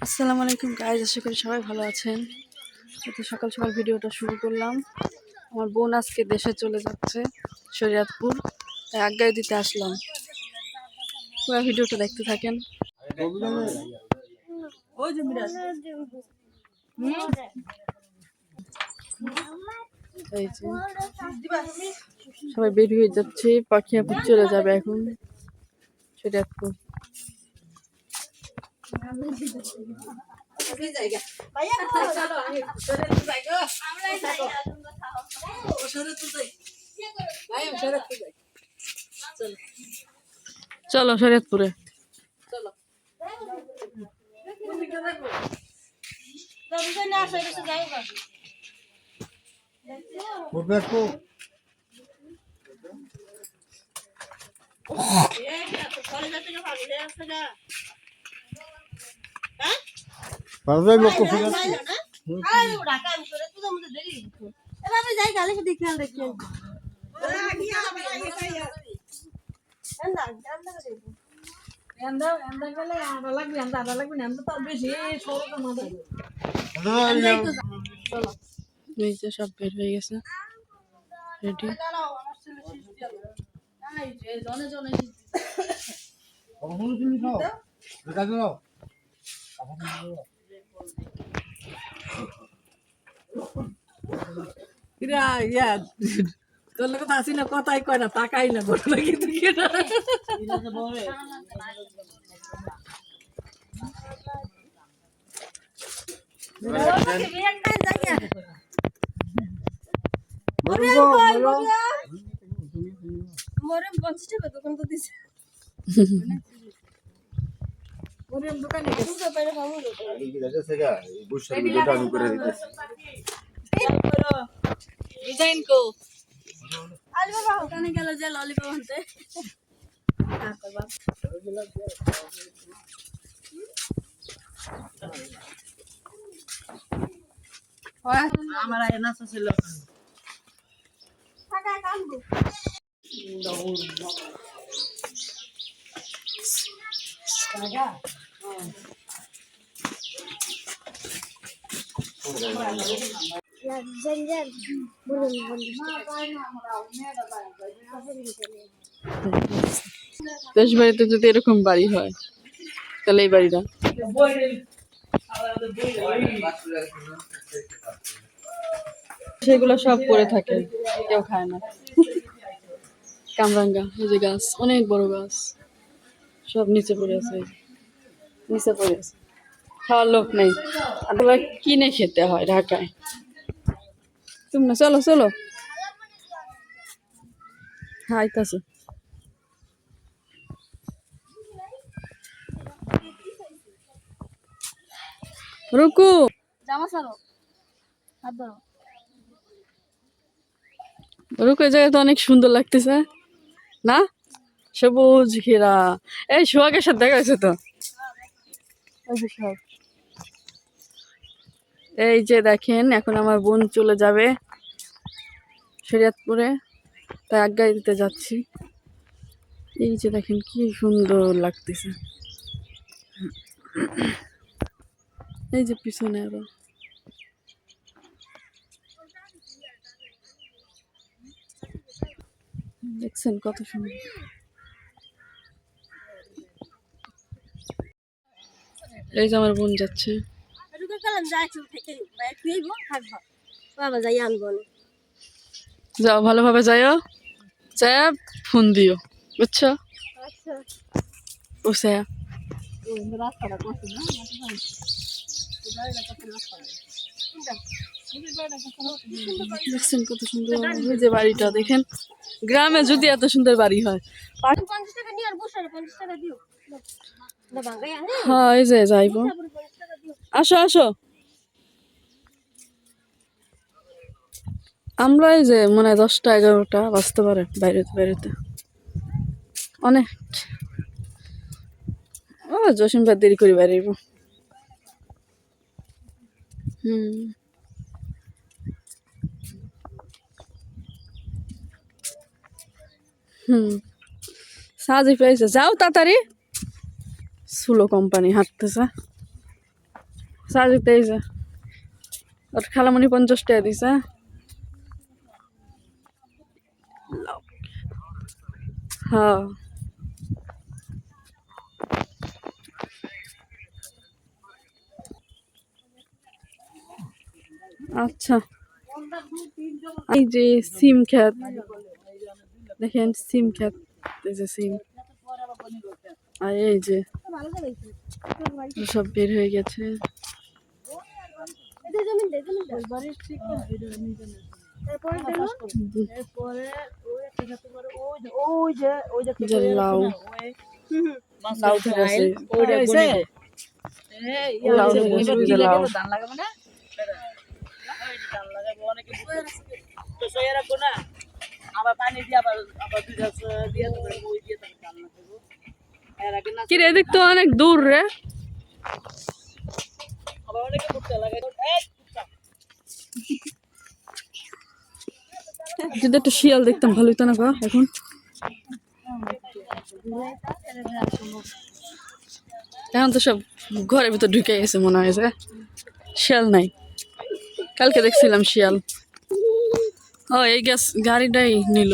আসসালামু আলাইকুম গাইজ, আশা করি সবাই ভালো আছেন। তো সকাল সকাল ভিডিওটা শুরু করলাম। আমার বোন আজকে দেশে চলে যাচ্ছে, শরীয়তপুর, তাই আজ্ঞায় দিতে আসলাম। পুরো ভিডিওটা দেখতে থাকেন। এই যে সবাই বের হয়ে যাচ্ছে, পাখি আপু চলে যাবে এখন শরীয়তপুর। চলো শরীয়তপুরে। এই যে সব বের হয়ে গেছে, রেডি। তোর লোক আসি না, কথাই কয় না, তাকাই না, বলো না কিন্তু আমার নাচা ছিল। দেশ বাড়িতে যদি এরকম বাড়ি হয় তাহলে এই বাড়িটা সেগুলো সব পড়ে থাকে, কেউ খায় না। কামরাঙ্গা, ওই যে গাছ, অনেক বড় গাছ, সব নিচে পড়ে আছে, নিচে পড়ে আছে, খাওয়ার লোক নেই, এগুলো কিনে খেতে হয় ঢাকায়। তোমরা চলো চলো, হ্যাঁ আইতাছে। রুকু, রুকু, এই জায়গা তো অনেক সুন্দর লাগতেছে না? সবুজ ঘেরা। এই সোহাগের সাথে দেখা হয়েছে তো। এই যে দেখেন, এখন আমার বোন চলে যাবে শরীয়তপুরে, তাই আজ্ঞায় দিতে যাচ্ছি। এই যে দেখেন কি সুন্দর লাগতেছে, এই যে পিছনে আরো দেখছেন কত সুন্দর। এই যে আমার বোন যাচ্ছে। যাও, ভালোভাবে যাইও, যাইয়া ফোন দিও, বুঝছো? বুঝছে। দেখছেন কত সুন্দর, ওই যে বাড়িটা দেখেন, গ্রামে যদি এত সুন্দর বাড়ি হয়। হ্যাঁ, এই যে যাইব, আসো আসো। আমরা এই যে মনে হয় 10টা 11টা বাজতে পারে বাইরেতে বাইরেতে, অনেক। ও জসিম ভাই দেরি করে বাইরেব। সাজি পেয়েছে, যাও তাড়াতাড়ি। সুলো কোম্পানি হাঁটতেছে। চার্জ দিতে এই যে ওর খালামণি 50 টাকা দিছে। হ্যাঁ আচ্ছা এই যে সিম ক্ষেত দেখেন, সিম ক্ষেত, এই যে সিম, আর এই যে সব বের হয়ে গেছে। যে লাউ লাউ ধরে আছে, লাউ ধরে আছে, যে লাউ কি রে, এদিক তো অনেক দূর রে। যদি একটু শিয়াল দেখতাম ভালো হতো না গো এখন। এখন তো সব ঘরের ভিতর ঢুকে গেছে মনে হয়, যে শিয়াল নাই। কালকে দেখছিলাম শিয়াল। ও এই গ্যাস গাড়িটাই নিল।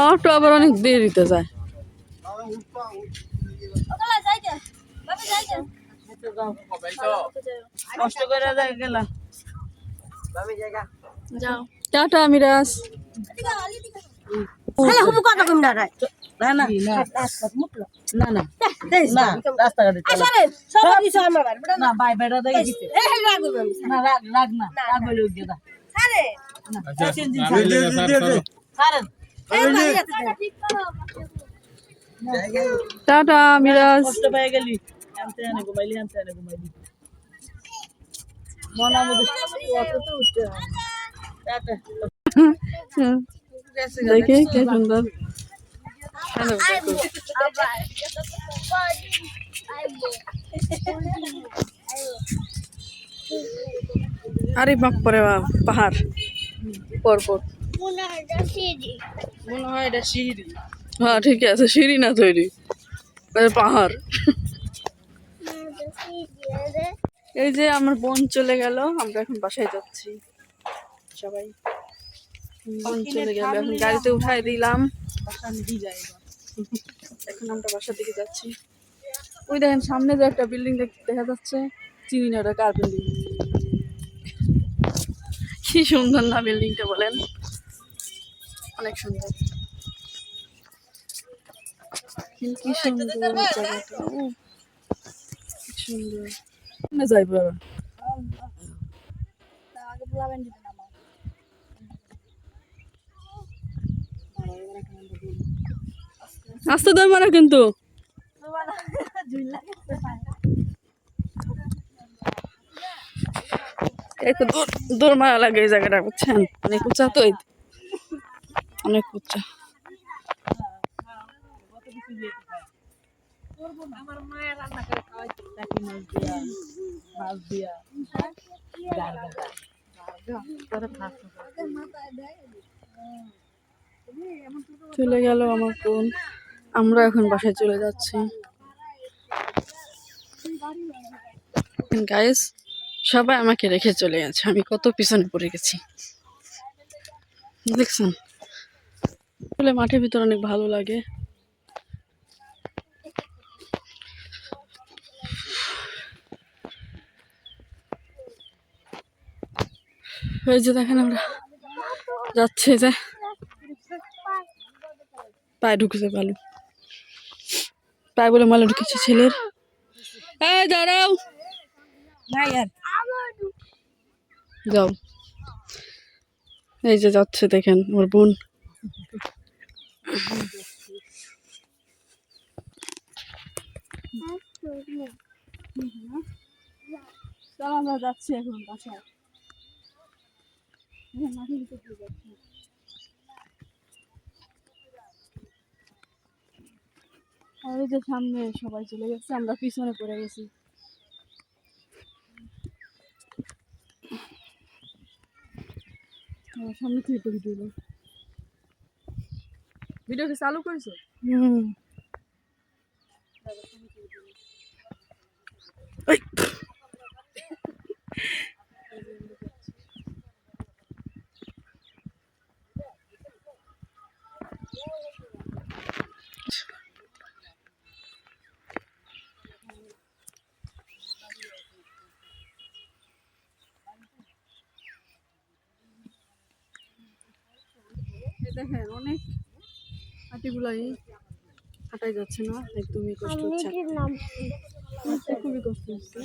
অটো আবার অনেক দেরিতে যায়। টাটা মিরাজ। টাটা মিরাজ। দেখে কি সুন্দর। আরে বাপ রে বাপ, পাহাড় পর্বত মনে হয় এটা সিঁড়ি। হ্যাঁ ঠিক আছে, সিঁড়ি না তৈরি, পাহাড়। এই যে আমার বোন চলে গেল, আমরা এখন বাসায় যাচ্ছি সবাই। বোন চলে গেল, এখন গাড়িতে উঠাই দিলাম, এখন আমরা বাসার দিকে যাচ্ছি। ওই দেখেন সামনে যে একটা বিল্ডিং দেখা যাচ্ছে, চিনি না ওটা কার বিল্ডিং। কি সুন্দর না বিল্ডিংটা বলেন, অনেক সুন্দর। কি সুন্দর জায়গাটা, কি সুন্দর। যাইব আস্তে দই মারা কিন্তু একটু দৌড় মারা লাগে এই জায়গাটা, বুঝছেন? অনেক উঁচা তো, অনেক উঁচা। চলে গেল আমার বোন, আমরা এখন বাসায় চলে যাচ্ছি। গাইস সবাই আমাকে রেখে চলে গেছে, আমি কত পিছনে পড়ে গেছি দেখছেন। আসলে মাঠের ভিতর অনেক ভালো লাগে। ওই যে দেখেন আমরা যাচ্ছে, যে পায়ে ঢুকেছে বালু, পায়ে বলে মালু ঢুকেছে ছেলের। এই দাঁড়াও, যাও। এই যে যাচ্ছে দেখেন ওর বোন। আমরা যাচ্ছি এখন বাসায়। আর ওই যে সামনে সবাই চলে গেছে, আমরা পিছনে পড়ে গেছি। সামনে থেকে তো ভিডিও কি চালু করেছো? দেখেন অনেক হাতিগুলাই হাঁটাই যাচ্ছে না, একদমই কষ্ট হচ্ছে, খুবই কষ্ট হচ্ছে।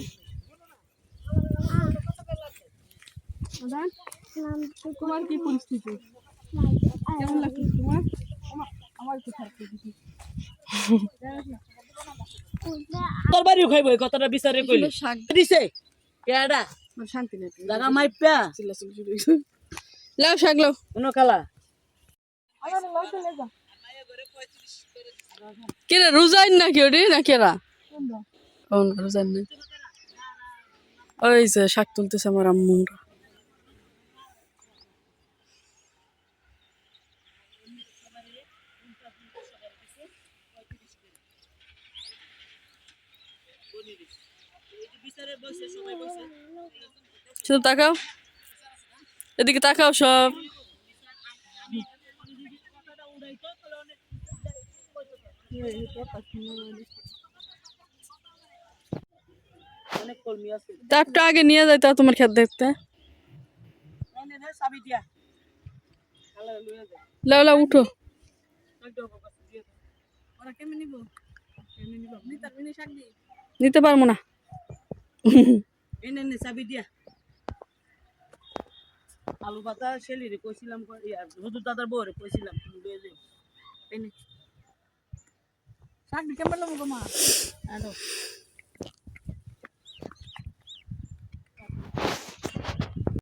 তোমার কি পরিস্থিতি, কেমন লাগছে তোমার? আমার একটু খারাপ লাগছে। তোর বাড়িও খাইব এই কথাটা বিচারে কইলি শাক দিছে কেডা শান্তি নেই, জায়গা মাইপা চিল্লাচিল্লি শুরু হয়েছে। লাও শাক লাও, কোন কালা কেরা রোজাইন নাকি ওটি না কেরা? ও না রোজাইন না, ওই যে শাক তুলতেছে আমার আম্মুরা। শুধু তাকাও, এদিকে তাকাও সব। অনেক কর্মী আছে একটু আগে নিয়ে যাইতা তোমার খেত দেখতে। এনে রে চাবি দিয়া কালা লইয়া যা লাও লাও উঠো, ওরা কেমনে নিব নিতার মিনি শাক দি নিতে পারবো না। এনে নে চাবি দিয়া আলু পাতা ছেলিরে কইছিলাম হুজুর দাদার বউরে কইছিলাম তুমি লইয়া যাও এনে শাক দি কেমন লাগবো মা আনো